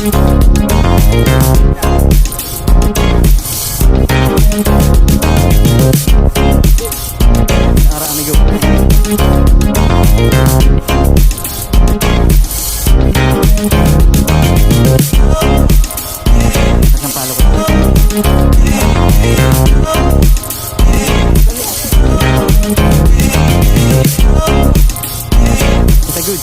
Ara amigo. Sasampalo ko. It's a good.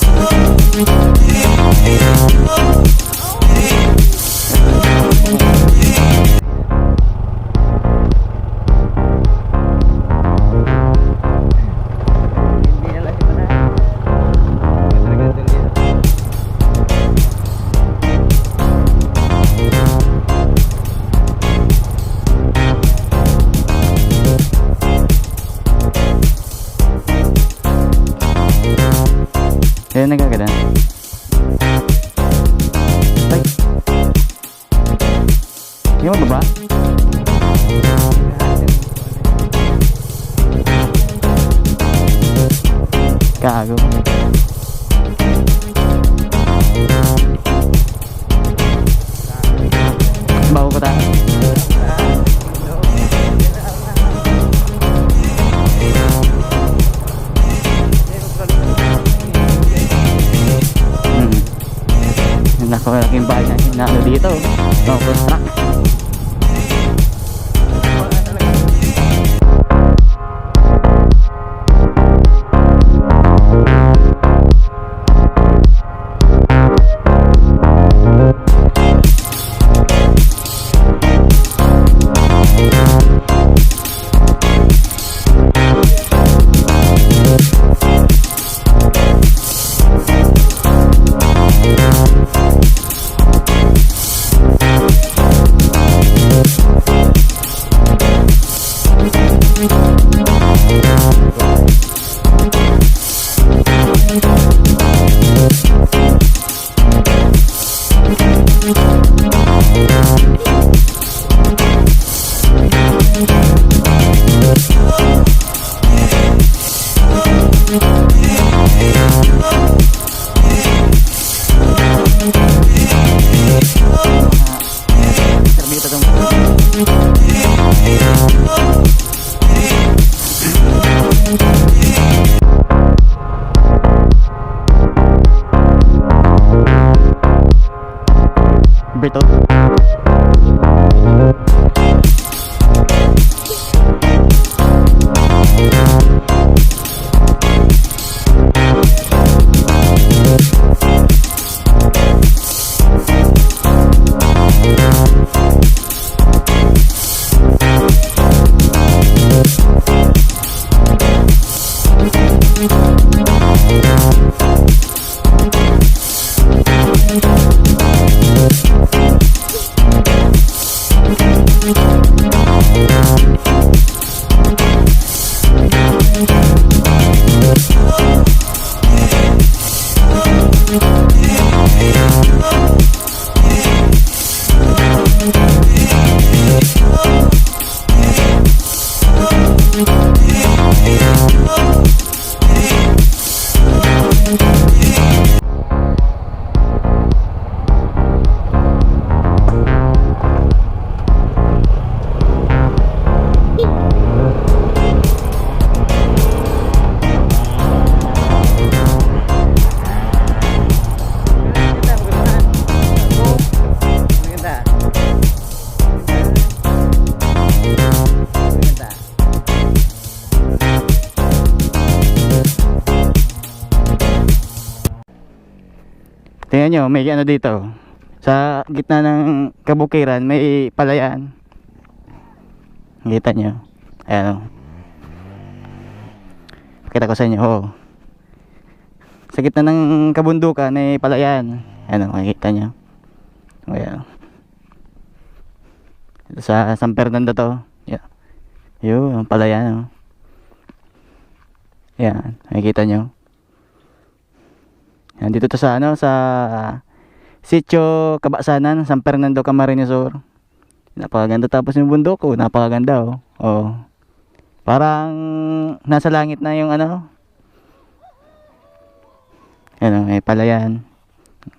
Kaya nagagalan. Ay. Hindi mo ba? Kago. Bago ka tayo. Napakalaking bahay na ano dito, no construct. Berto. Tingnan nyo, may ano dito. Sa gitna ng kabukiran, may palayan. Kita nyo. Ayan o. Pakita ko sa inyo. Oh. Sa gitna ng kabundukan, may palayan. Ayan o, makikita nyo. Ayan. Ito sa San Fernando to. Yeah. Yun, palayan o. Ayan, makikita nyo. Nandito to sa ano, sa Sitio Kabaksanan, San Fernando, Camarines Sur. Napakaganda, tapos yung bundok ko, napakaganda oh. Oh. Parang nasa langit na yung ano. Ano, may palayan.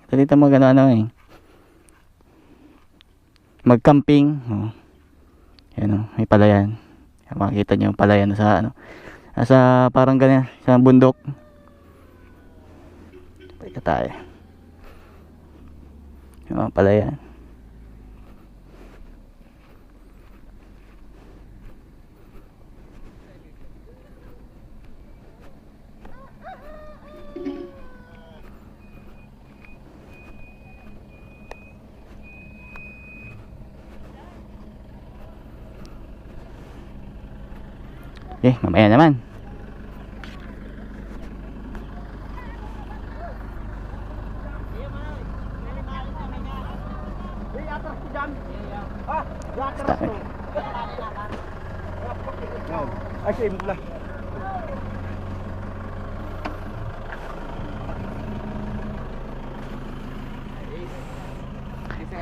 Dito mo gano ano eh. mag-camping. Oh. Yan oh, may palayan. Yan, makikita nyo yung palayan sa ano. Nasa parang ganyan, sa bundok. Teka tayo. Yung mga palayan. Mamaya naman.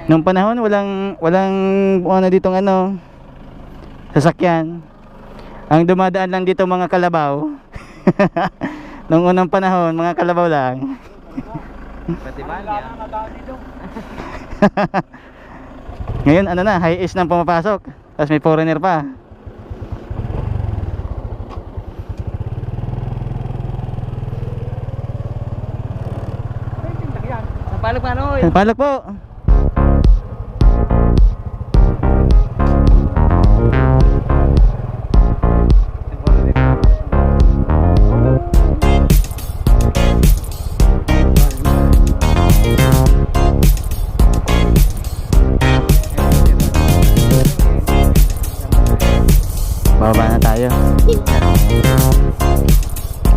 Nung panahon walang ano ditong ano sasakyan. Ang dumadaan lang dito mga kalabaw. Nung unang panahon mga kalabaw lang. Pati banya. Ngayon ano na, high ace nang pumapasok. Tapos may foreigner pa. Sampalok pa ano? Palak po. Bababa na tayo.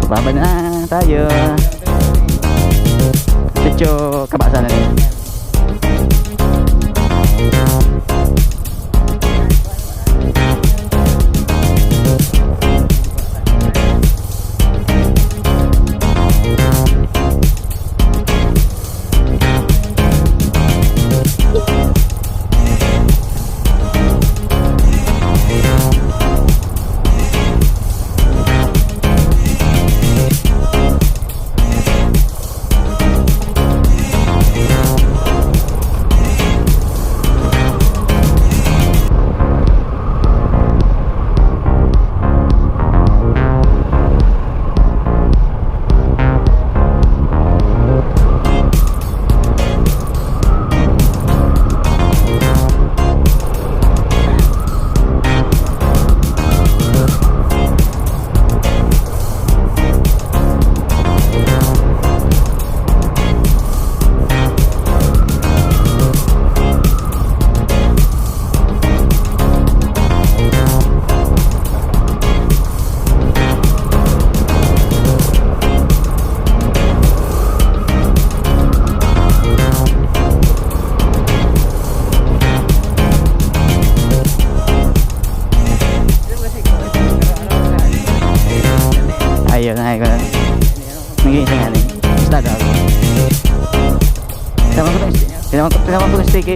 Bababa na tayo. Sitio Kabaksanan nih. Ayun na ko. Nag-iisa nga rin. Isda daw. Tinama ko ng sticky.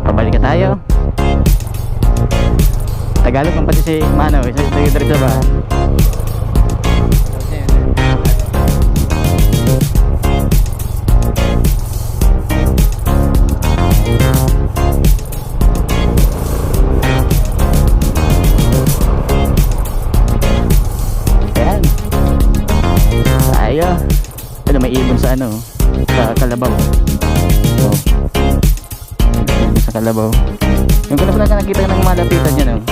Pabalik ka tayo. Tagalog ang pati si Mano. Diretso ba? Ano, may ibon sa ano, sa kalabaw. So, sa kalabaw. Yung ko na pala nakita ng malapitan dyan, oh.